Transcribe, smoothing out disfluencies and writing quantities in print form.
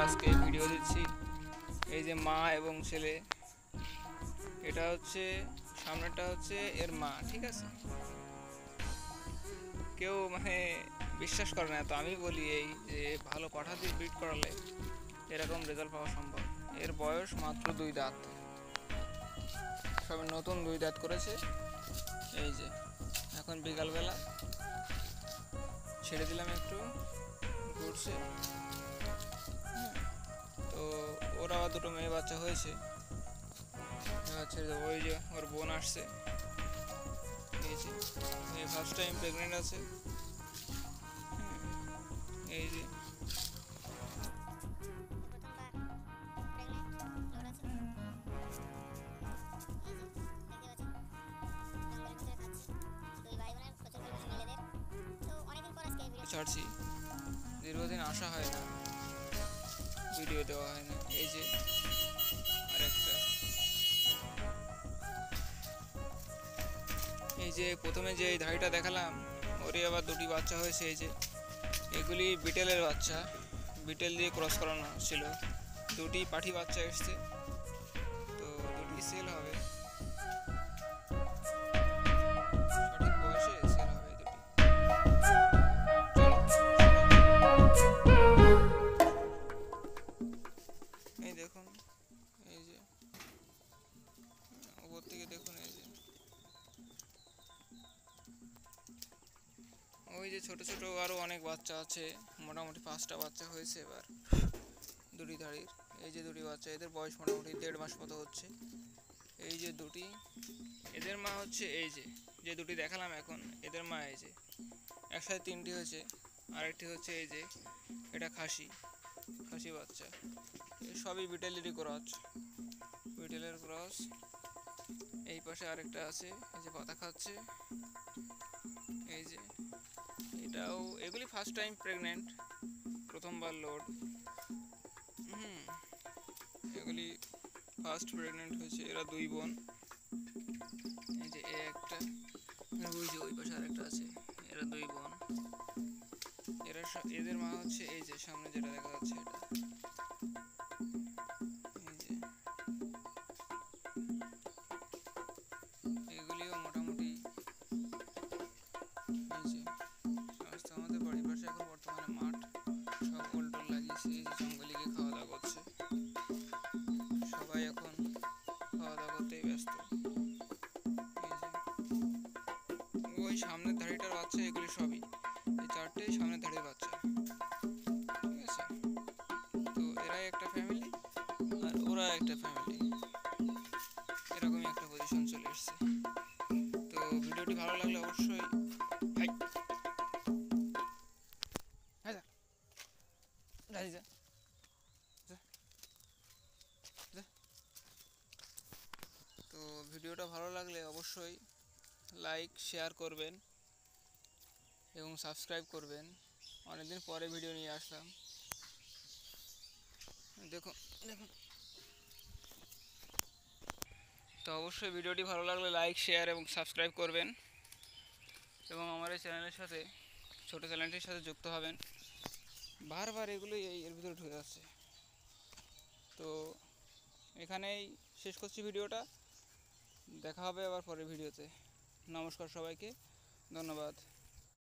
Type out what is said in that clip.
আজকে ভিডিও দিচ্ছি। এই যে মা এবং ছেলে, এটা হচ্ছে সামনেটা হচ্ছে এর মা, ঠিক আছে? কেউ বিশ্বাস করে না, তো আমি বলি এই যে ভালো পাঠা দিয়ে ব্রিড করালে এরকম রেজাল্ট পাওয়া সম্ভব। এর বয়স মাত্র 2 দাঁত, সবে নতুন 2 দাঁত করেছে। এই যে এখন বিকালবেলা ছেড়ে দিলাম, একটু ঘুরছে। তো ওর আবার দুটো মেয়ে বাচ্চা হয়েছে। ওই যে ওর বোন আসছে, এই যে ফার্স্ট টাইম প্রেগনেন্ট আছে। এই যে ছাড়ছি, দীর্ঘদিন আসা হয় না, ভিডিও দেওয়া হয় না। এই যে আরেকটা, এই যে প্রথমে যে এই ধাড়িটা দেখালাম, ওরই আবার দুটি বাচ্চা হয়েছে। এই যে এগুলি বিটেলের বাচ্চা, বিটেল দিয়ে ক্রস করানো ছিল। দুটি পাঠি বাচ্চা এসছে, তো দুটি সেল হবে, সঠিক বয়সে সেল হবে দুটি। এই দেখুন, এই যে উপর থেকে দেখুন, এই যে ওই যে ছোট ছোট আরো অনেক বাচ্চা আছে, মোটামুটি 5টা বাচ্চা হয়েছে এবার দুটি ধাড়ির। এই যে দুটি বাচ্চা, এদের বয়স মোটামুটি 1.5 মাস মতো হচ্ছে। এই যে দুটি, এদের মা হচ্ছে এই যে যে দুটি দেখালাম এখন, এদের মা এই যে একসাথে 3টি হয়েছে। আরেকটি হচ্ছে এই যে এটা খাসি বাচ্চা, সবই বিটেলেরই ক্রস, বিটেলের ক্রস। এই পাশে আরেকটা আছে, এই যে পাতা খাচ্ছে। এই যে এটাও, এগুলি ফার্স্ট টাইম প্রেগনেন্ট, প্রথমবার লোড। এগুলি ফার্স্ট প্রেগনেন্ট হয়েছে। এরা 2 বোন, এই যে একটা, ওই যে ওই পাশে আরেকটা আছে। এরা 2 বোন। এদের মা হচ্ছে এই যে সামনে যেটা দেখা যাচ্ছে, এটা এই যে। এগুলিও মোটামুটি এই যে আমাদের বাড়ির পাশে এখন বর্তমানে মাঠ, সব ওলটোল লাগিয়েছে। এই যে জঙ্গলিকে খাওয়া দাওয়া করছে, সবাই এখন খাওয়া দাওয়া করতেই ব্যস্ত। ওই সামনের ধাড়িটার বাচ্চা, এগুলি সবই এই 4টেই সামনের ধাড়ির বাচ্চা, ঠিক আছে? তো এরাই একটা ফ্যামিলি, আর ওরা একটা ফ্যামিলি, এরকমই একটা পজিশন চলে এসছে। তো ভিডিওটি ভালো লাগলে অবশ্যই তো ভিডিওটা ভালো লাগলে অবশ্যই লাইক শেয়ার করবেন এবং সাবস্ক্রাইব করবেন। অনেকদিন পরে ভিডিও নিয়ে আসলাম, দেখুন দেখুন। তো অবশ্যই ভিডিওটি ভালো লাগলে লাইক শেয়ার এবং সাবস্ক্রাইব করবেন, এবং আমার এই চ্যানেলের সাথে, ছোটো চ্যানেলটির সাথে যুক্ত হবেন। বারবার এগুলোই এর ভিতরে ঢুকে যাচ্ছে। তো এখানেই শেষ করছি ভিডিওটা, দেখা হবে আবার পরের ভিডিওতে। নমস্কার সবাইকে, ধন্যবাদ।